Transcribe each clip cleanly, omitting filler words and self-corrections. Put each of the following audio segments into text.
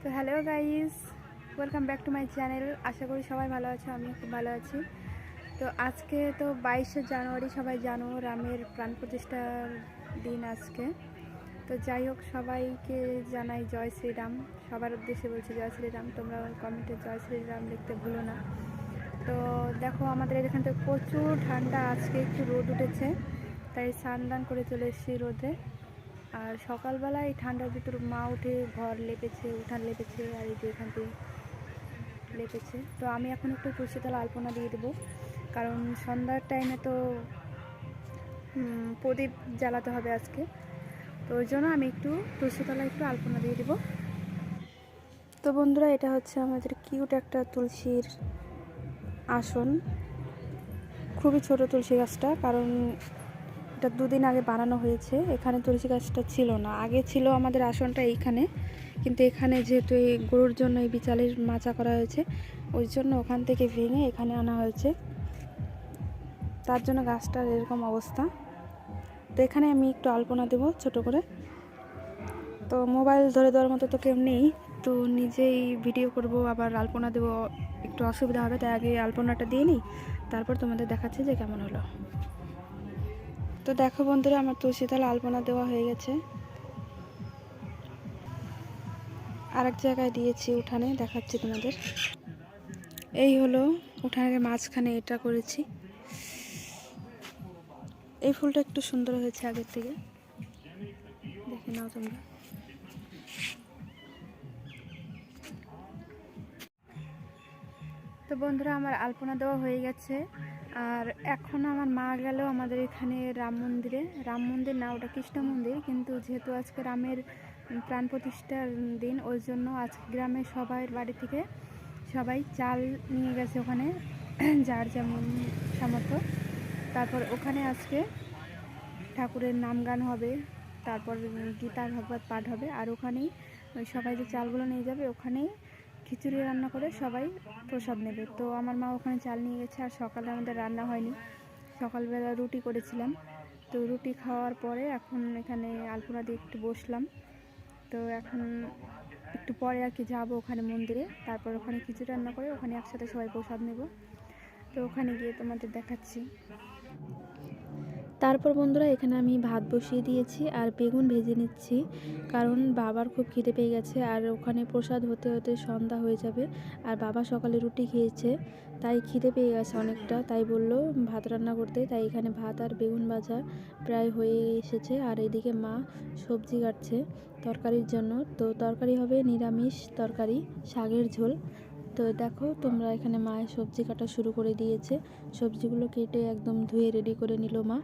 তো hello guys, welcome back to my channel. আশা করি সবাই ভালো আছে, আমিও খুব ভালো আছি। তো আজকে তো 22শে জানুয়ারি, সবাই জানো রামের প্রাণ প্রতিষ্ঠার দিন আজকে। তো যাই হোক, সবাইকে জানাই জয় শ্রীরাম। সবার উদ্দেশ্যে বলছি জয় শ্রীরাম। তোমরা কমেন্টে জয় শ্রীরাম লিখতে ভুলো না। তো দেখো, আমাদের এখান থেকে প্রচুর ঠান্ডা, আজকে একটু রোদ উঠেছে, তাই স্নান করে চলে এসেছি রোদে। আর সকালবেলা এই ঠান্ডার ভিতর মা উঠে ঘর লেপেছে, উঠান লেপেছে, আর এই যে এখান থেকে লেপেছে। তো আমি এখন একটু তুলসীতলা আলপনা দিয়ে দেবো, কারণ সন্ধ্যার টাইমে তো প্রদীপ জ্বালাতে হবে আজকে। তো ওই জন্য আমি একটু তুলসীতলা একটু আলপনা দিয়ে দেবো। তো বন্ধুরা, এটা হচ্ছে আমাদের কিউট একটা তুলসীর আসন। খুবই ছোট তুলসী গাছটা, কারণ এটা দুদিন আগে বানানো হয়েছে। এখানে তুলসী গাছটা ছিল না, আগে ছিল আমাদের আসনটা এইখানে, কিন্তু এখানে যেহেতু এই গরুর জন্য এই বিচালের মাচা করা হয়েছে, ওই জন্য ওখান থেকে ভেঙে এখানে আনা হয়েছে, তার জন্য গাছটার এরকম অবস্থা। তো এখানে আমি একটু আলপনা দেবো ছোট করে। তো মোবাইল ধরে দেওয়ার মতো তো কেউ নেই, তো নিজেই ভিডিও করব, আবার আলপনা দেবো, একটু অসুবিধা হবে, তাই আগে আলপনাটা দিয়ে নিই, তারপর তোমাদের দেখাচ্ছি যে কেমন হলো। তো দেখো বন্ধুরা, আমার তুলসীতলা আলপনা দেওয়া হয়ে গেছে। আরেক জায়গায় দিয়েছি উঠানে, দেখাচ্ছি তোমাদের। এই হলো উঠানের মাঝখানে এটা করেছি। এই ফুলটা একটু সুন্দর হয়েছে আগের থেকে, দেখে নাও তোমরা। তো বন্ধুরা, আমার আলপনা দেওয়া হয়ে গেছে। আর এখন আমার মা গেল আমাদের এখানে রাম মন্দির না, ওটা কৃষ্ণ মন্দির, কিন্তু যেহেতু আজকে রামের প্রাণ প্রতিষ্ঠার দিন, ওই জন্য আজকে গ্রামের সবাই বাড়ি থেকে সবাই চাল নিয়ে গেছে ওখানে, যার যেমন সামর্থ্য। তারপর ওখানে আজকে ঠাকুরের নাম গান হবে, তারপর গীতা ভাগবত পাঠ হবে, আর ওখানেই সবাই যে চালগুলো নিয়ে যাবে ওখানেই খিচুড়ি রান্না করে সবাই প্রসাদ নেবে। তো আমার মা ওখানে চাল নিয়ে গেছে। আর সকালে আমাদের রান্না হয়নি, সকালবেলা রুটি করেছিলাম। তো রুটি খাওয়ার পরে এখন এখানে আলপনা দিয়ে একটু বসলাম। তো এখন একটু পরে আর কি যাবো ওখানে মন্দিরে, তারপর ওখানে খিচুড়ি রান্না করে ওখানে একসাথে সবাই প্রসাদ নেব। তো ওখানে গিয়ে তোমাদের দেখাচ্ছি। তারপর বন্ধুরা, এখানে আমি ভাত বসিয়ে দিয়েছি আর বেগুন ভেজে নিচ্ছি, কারণ বাবার খুব খিদে পেয়ে গেছে, আর ওখানে প্রসাদ হতে হতে সন্ধ্যা হয়ে যাবে। আর বাবা সকালে রুটি খেয়েছে, তাই খিদে পেয়ে গেছে অনেকটা, তাই বলল ভাত রান্না করতে। তাই এখানে ভাত আর বেগুন ভাজা প্রায় হয়ে এসেছে। আর এদিকে মা সবজি কাটছে তরকারির জন্য। তো তরকারি হবে নিরামিষ তরকারি, শাকের ঝোল। তো দেখো তোমরা, এখানে মায়ের সবজি কাটা শুরু করে দিয়েছে। সবজিগুলো কেটে একদম ধুয়ে রেডি করে নিল মা।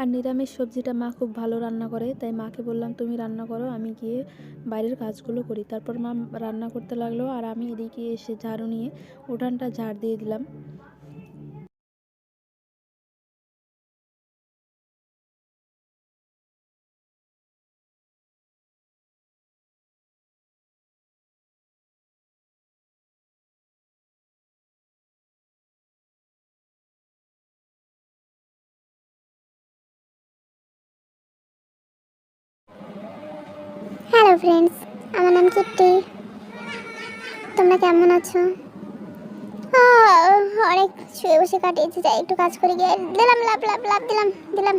আর নিরামিষ সবজিটা মা খুব ভালো রান্না করে, তাই মাকে বললাম তুমি রান্না করো, আমি গিয়ে বাইরের কাজগুলো করি। তারপর মা রান্না করতে লাগলো, আর আমি এদিকে এসে ঝাড়ু নিয়ে উঠানটা ঝাড় দিয়ে দিলাম। হ্যালো ফ্রেন্ডস, আমার নাম কিট্টি। তোমরা কেমন আছো? অনেক শুয়ে বসে কাটিয়েছি, যাই একটু কাজ করে গিয়ে দিলাম লাভ লাভ লাভ দিলাম দিলাম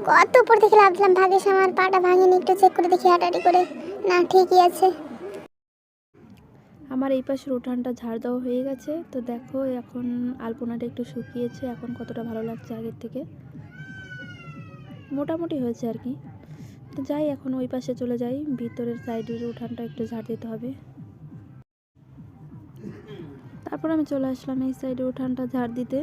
কত উপর থেকে লাভ দিলাম। ভাগ্যিস আমার পাটা ভাঙেনি, একটু চেক করে দেখি হাঁটাহাঁটি করে, না ঠিকই আছে। আমার এই পাশের উঠানটা ঝাড় দেওয়া হয়ে গেছে। তো দেখো এখন আলপনাটা একটু শুকিয়েছে, এখন কতটা ভালো লাগছে আগের থেকে, মোটামুটি হয়েছে আর কি। তো যাই, এখন ওই পাশে চলে যাই, ভিতরের সাইডের উঠানটা একটু ঝাড় দিতে হবে। তারপর আমি চলে আসলাম এই সাইডে উঠানটা ঝাড় দিতে।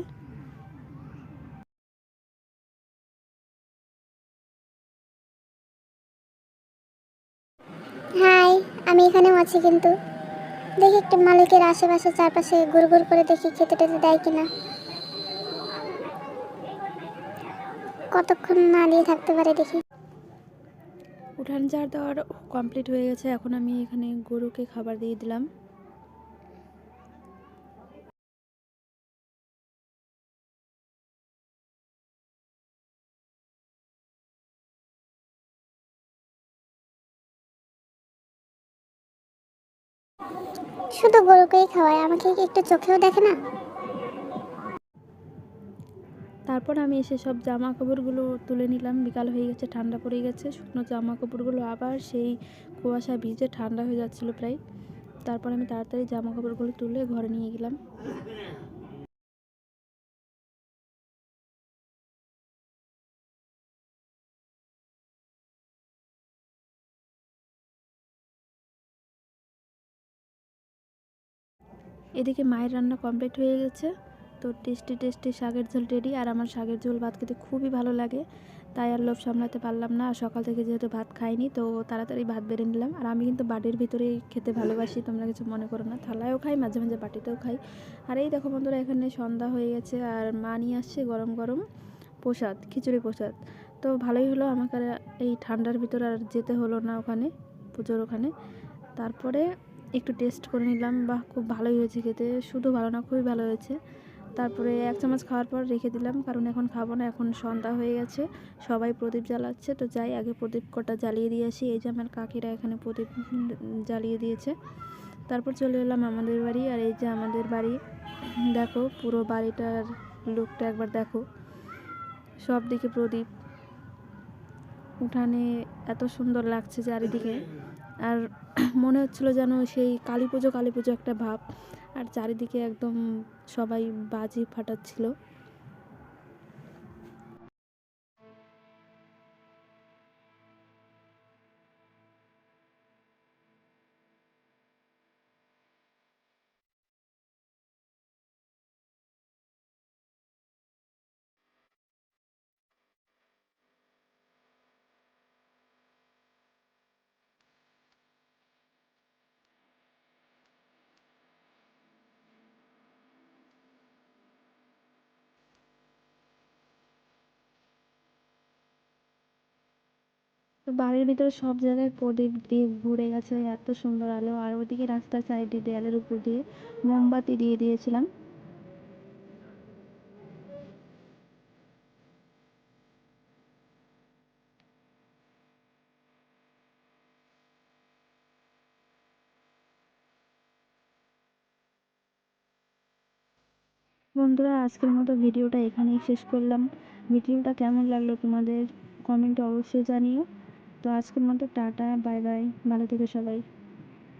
হাই, আমি এখানেও আছি, কিন্তু দেখি একটু মালিকের আশেপাশে চারপাশে ঘুর ঘুর করে দেখি খেতে টেতে দেয় কিনা। কতক্ষণ না দিয়ে থাকতে পারে দেখি। উঠান ঝাড় দেওয়ার কমপ্লিট হয়ে গেছে, এখন আমি এখানে গরুকে খাবার দিয়ে দিলাম। শুধু গরুকেই খাওয়ায়, আমাকে কি একটু চোখেও দেখে না? তারপর আমি এসে সব জামা কাপড়গুলো তুলে নিলাম। বিকাল হয়ে গেছে, ঠান্ডা পড়ে গেছে। শুকনো জামা কাপড়গুলো আবার সেই কুয়াশা ভিজে ঠান্ডা হয়ে যাচ্ছিলো প্রায়। তারপর আমি তাড়াতাড়ি জামা কাপড়গুলো তুলে ঘরে নিয়ে গেলাম। এদিকে মায়ের রান্না কমপ্লিট হয়ে গেছে। তো টেস্টি টেস্টি শাকের ঝোল রেডি। আর আমার শাকের ঝোল ভাত খেতে খুবই ভালো লাগে, তাই আর লোভ সামলাতে পারলাম না। আর সকাল থেকে যেহেতু ভাত খাইনি, তো তাড়াতাড়ি ভাত বেড়ে নিলাম। আর আমি কিন্তু বাটির ভিতরেই খেতে ভালোবাসি, তোমরা কিছু মনে করো না। থালায়ও খাই, মাঝে মাঝে বাটিতেও খাই। আর এই দেখো বন্ধুরা, এখানে সন্ধ্যা হয়ে গেছে আর মা নিয়ে আসছে গরম গরম প্রসাদ, খিচুড়ি প্রসাদ। তো ভালোই হলো, আমাকে আর এই ঠান্ডার ভিতরে আর যেতে হলো না ওখানে, পুজোর ওখানে। তারপরে একটু টেস্ট করে নিলাম, বাহ খুব ভালোই হয়েছে খেতে, শুধু ভালো না খুবই ভালো হয়েছে। তারপরে এক চামচ খাওয়ার পর রেখে দিলাম, কারণ এখন খাবো না, এখন সন্ধ্যা হয়ে গেছে, সবাই প্রদীপ জ্বালাচ্ছে। তো যাই আগে প্রদীপ কটা জ্বালিয়ে দিয়ে আসি। এই যে আমার কাকিরা এখানে প্রদীপ জ্বালিয়ে দিয়েছে। তারপর চলে এলাম আমাদের বাড়ি। আর এই যে আমাদের বাড়ি, দেখো পুরো বাড়িটার লুকটা একবার দেখো, সব দিকে প্রদীপ, উঠানে এত সুন্দর লাগছে চারিদিকে। আর মনে হচ্ছিলো যেন সেই কালী পুজো একটা ভাব। আর চারিদিকে একদম সবাই বাজি ফাটাচ্ছিল। তো বাড়ির ভিতরে সব জায়গায় প্রদীপ দিয়ে ভরে গেছে, এত সুন্দর আলো। আর ওদিকে রাস্তার সাইডে দেয়ালের উপর দিয়ে মোমবাতি দিয়ে দিয়েছিলাম। বন্ধুরা, আজকের মতো ভিডিওটা এখানেই শেষ করলাম। ভিডিওটা কেমন লাগলো তোমাদের কমেন্টে অবশ্যই জানিও। তো আজকের মতো টাটা, বাই বাই, ভালো থেকো সবাই।